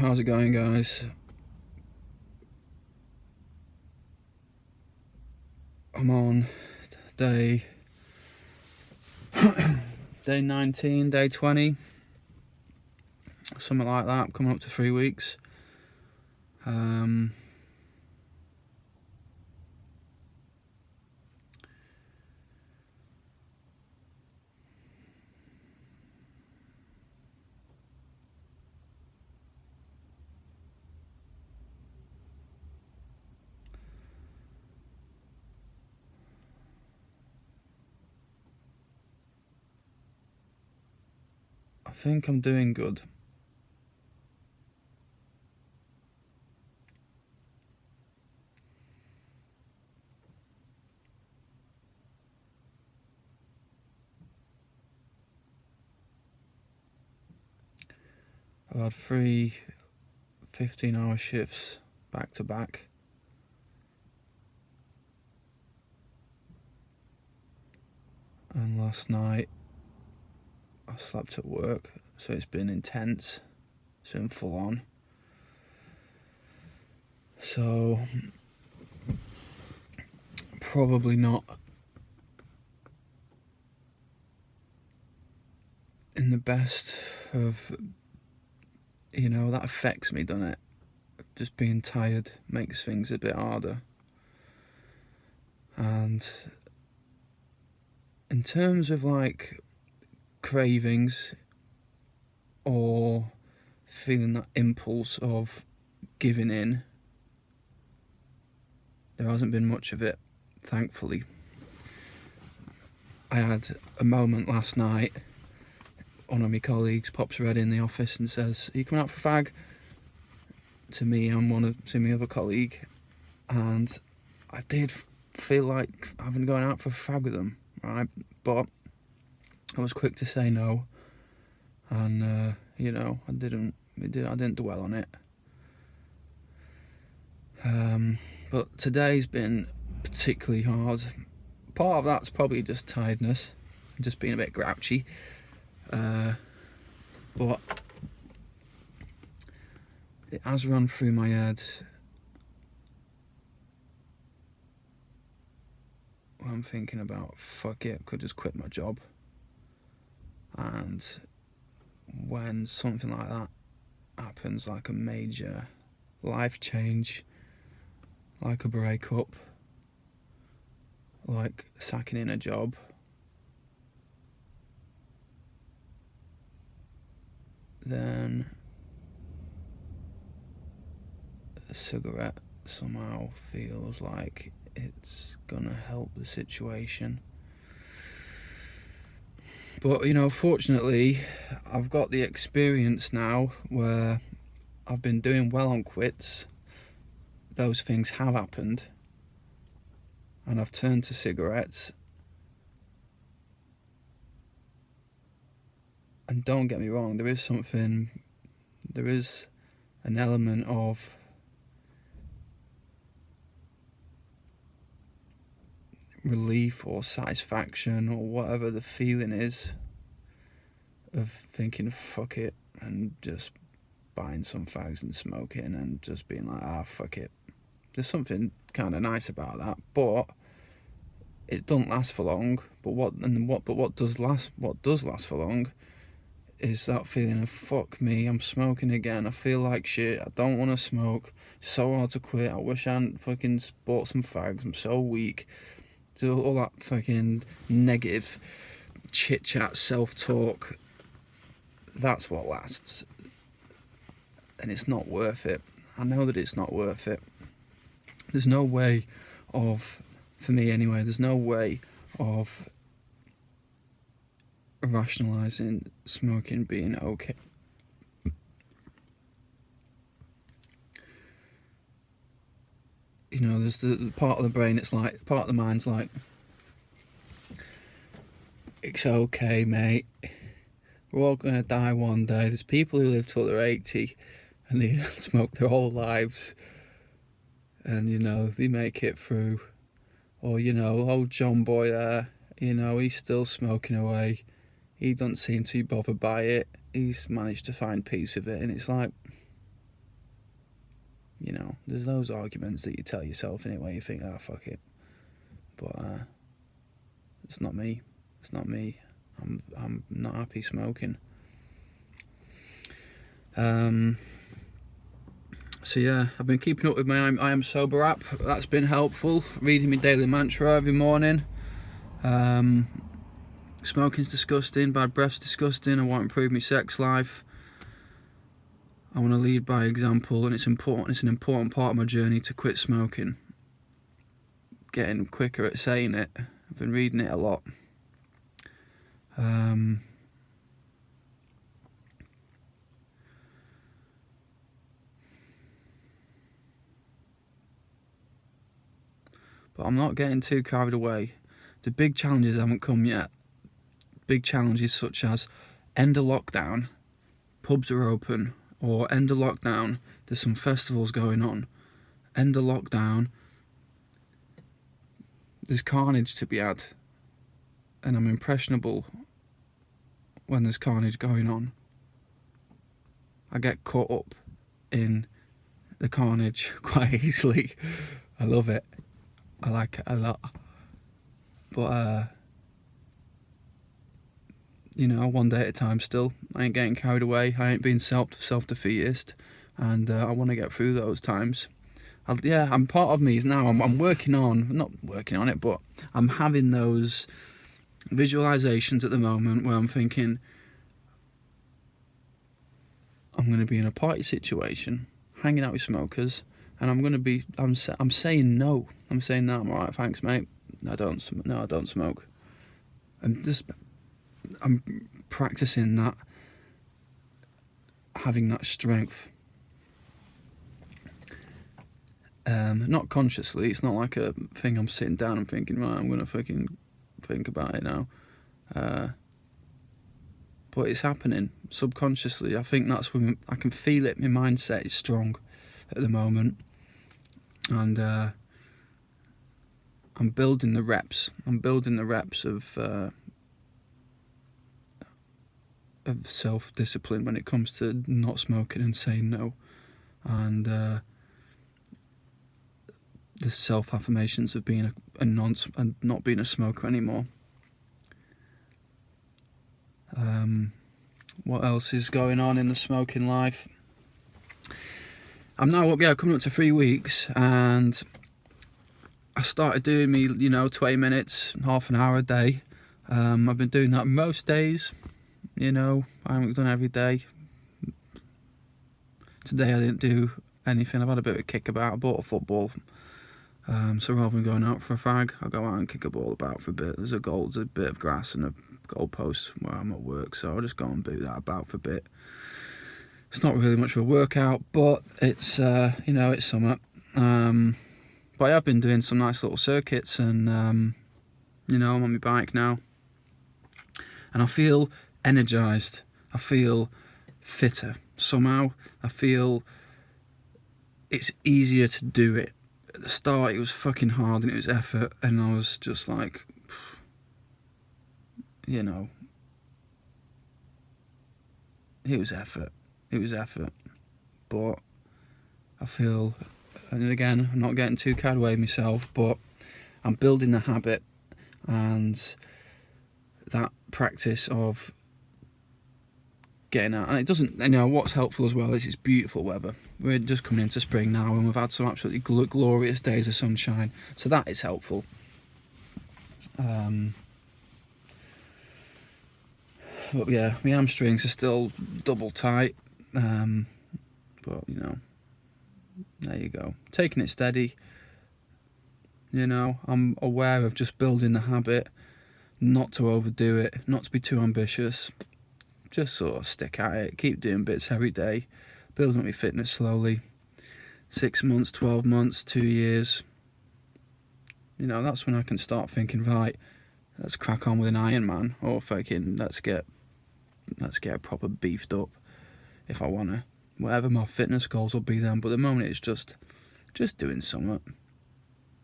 How's it going, guys? I'm on day 19, day 20, something like that, coming up to 3 weeks. I think I'm doing good. I've had 3 15-hour shifts back to back. And last night I slept at work, so it's been intense. It's been full on. So probably not in the best of, that affects me, doesn't it? Just being tired makes things a bit harder. And in terms of like cravings or feeling that impulse of giving in, there hasn't been much of it, thankfully. I had a moment last night. One of my colleagues pops red in the office and says, "Are you coming out for a fag?" To me and to my other colleague, and I did feel like having gone out for a fag with them, right? But I was quick to say no, and I didn't dwell on it. But today's been particularly hard. Part of that's probably just tiredness, just being a bit grouchy. But it has run through my head. I'm thinking about, fuck it, I could just quit my job. And when something like that happens, like a major life change, like a breakup, like sacking in a job, then a cigarette somehow feels like it's gonna help the situation. But fortunately, I've got the experience now where I've been doing well on quits. Those things have happened, and I've turned to cigarettes. And don't get me wrong, there is an element of relief or satisfaction or whatever the feeling is of thinking, fuck it, and just buying some fags and smoking and just being like, fuck it. There's something kind of nice about that, but it doesn't last for long. But what does last for long is that feeling of, fuck me, I'm smoking again, I feel like shit, I don't want to smoke, it's so hard to quit, I wish I hadn't fucking bought some fags, I'm so weak. So all that fucking negative chit chat, self-talk, that's what lasts. And it's not worth it. I know that it's not worth it. There's no way of, for me anyway, there's no way of rationalising smoking being okay. There's the part of the brain, part of the mind's like, it's okay, mate. We're all going to die one day. There's people who live till they're 80 and they smoke their whole lives. And, they make it through. Or, old John Boy there, he's still smoking away. He doesn't seem too bothered by it. He's managed to find peace with it. And it's like, You know, there's those arguments that you tell yourself in it where you think, oh, fuck it. But it's not me. It's not me. I'm not happy smoking. So yeah, I've been keeping up with my I Am Sober app. That's been helpful. Reading my daily mantra every morning. Smoking's disgusting. Bad breath's disgusting. I want to improve my sex life. I want to lead by example, and it's important. It's an important part of my journey to quit smoking. Getting quicker at saying it. I've been reading it a lot. But I'm not getting too carried away. The big challenges haven't come yet. Big challenges such as end of lockdown, pubs are open, or end of lockdown, there's some festivals going on. End of lockdown, there's carnage to be had. And I'm impressionable when there's carnage going on. I get caught up in the carnage quite easily. I love it. I like it a lot. But, you know, one day at a time still. I ain't getting carried away. I ain't being self-defeatist. And I want to get through those times. I'm part of me now. I'm working on, not working on it, but I'm having those visualizations at the moment where I'm thinking, I'm going to be in a party situation, hanging out with smokers, and I'm saying no. I'm saying, no, I'm alright, thanks, mate. I don't smoke. I'm practicing that, having that strength. Not consciously, it's not like a thing I'm sitting down and thinking, right, I'm going to fucking think about it now. But it's happening subconsciously. I think that's when I can feel it. My mindset is strong at the moment. And I'm building the reps. I'm building the reps of self-discipline when it comes to not smoking and saying no. And the self-affirmations of being and not being a smoker anymore. What else is going on in the smoking life? I'm now coming up to 3 weeks, and I started doing me, 20 minutes, half an hour a day. I've been doing that most days, I haven't done every day. Today I didn't do anything. I've had a bit of a kickabout. I bought a football. So rather than going out for a fag, I'll go out and kick a ball about for a bit. There's a bit of grass and a goal post where I'm at work, so I'll just go and boot that about for a bit. It's not really much of a workout, but it's it's something. But I have been doing some nice little circuits, and I'm on my bike now, and I feel energized. I feel fitter somehow. I feel it's easier to do it. At the start, it was fucking hard and it was effort, and I was just like, it was effort. It was effort. But I feel, and again, I'm not getting too carried away with myself, but I'm building the habit and that practice of getting out. And it doesn't, what's helpful as well is it's beautiful weather. We're just coming into spring now, and we've had some absolutely glorious days of sunshine, so that is helpful. But yeah, my hamstrings are still double tight, but there you go. Taking it steady. I'm aware of just building the habit, not to overdo it, not to be too ambitious. Just sort of stick at it, keep doing bits every day, building up my fitness slowly. 6 months, 12 months, 2 years. That's when I can start thinking, right, let's crack on with an Ironman, or fucking let's get proper beefed up if I wanna. Whatever my fitness goals will be then. But at the moment it's just doing something.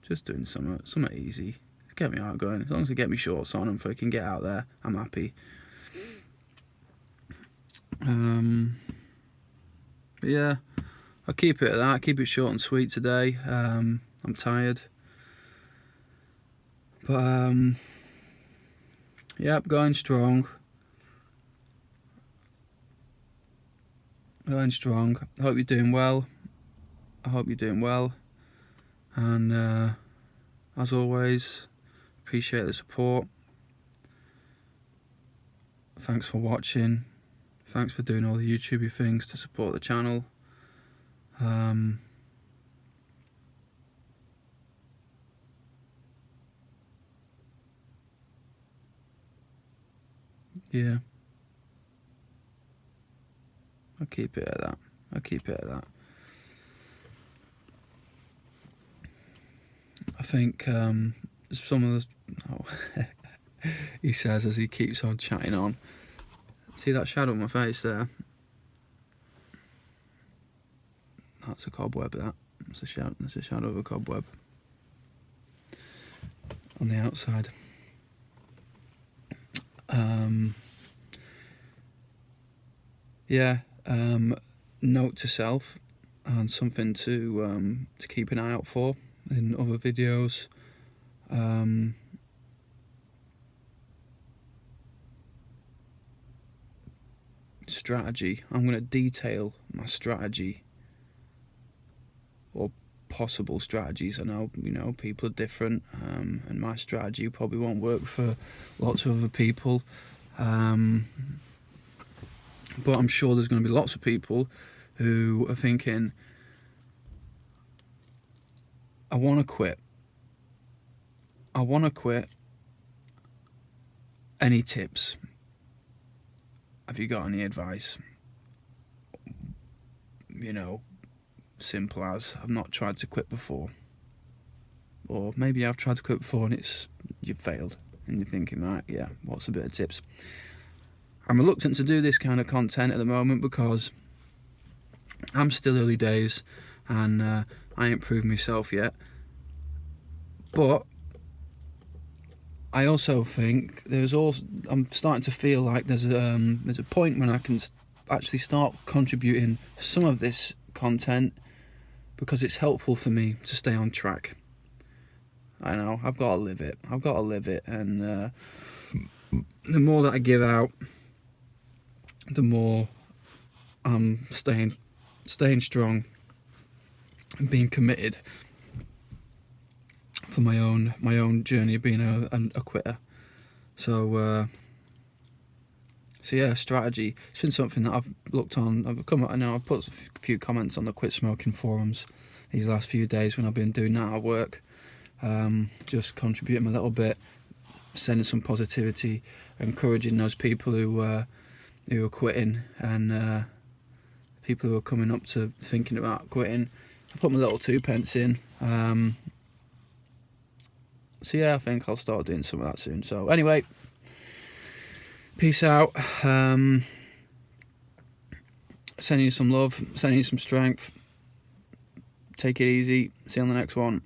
Just doing something easy. Get me out going. As long as I get me shorts on and fucking get out there, I'm happy. But yeah, I'll keep it at that. Keep it short and sweet today. I'm tired, but yep, going strong. Going strong. I hope you're doing well. And as always, appreciate the support. Thanks for watching. Thanks for doing all the YouTubey things to support the channel. Yeah. I'll keep it at that. I think some of the... he says as he keeps on chatting on. See that shadow on my face there? That's a cobweb, that. It's a shadow of a cobweb on the outside. Yeah, note to self, and something to keep an eye out for in other videos. Strategy. I'm going to detail my strategy, or possible strategies. I know, people are different, and my strategy probably won't work for lots of other people. But I'm sure there's going to be lots of people who are thinking, I want to quit. Any tips? Have you got any advice? Simple as, I've not tried to quit before. Or maybe I've tried to quit before and you've failed. And you're thinking, right, yeah, what's a bit of tips? I'm reluctant to do this kind of content at the moment because I'm still early days and I ain't proved myself yet. But I also think I'm starting to feel like there's a point when I can actually start contributing some of this content because it's helpful for me to stay on track. I know, I've got to live it, and the more that I give out, the more I'm staying strong and being committed for my own journey of being a quitter. So yeah, strategy. It's been something that I've looked on. I've put a few comments on the Quit Smoking forums these last few days when I've been doing that at work. Just contributing a little bit, sending some positivity, encouraging those people who are quitting, and people who are coming up to thinking about quitting. I put my little 2p in. So yeah, I think I'll start doing some of that soon. So anyway, peace out. Sending you some love, sending you some strength. Take it easy. See you on the next one.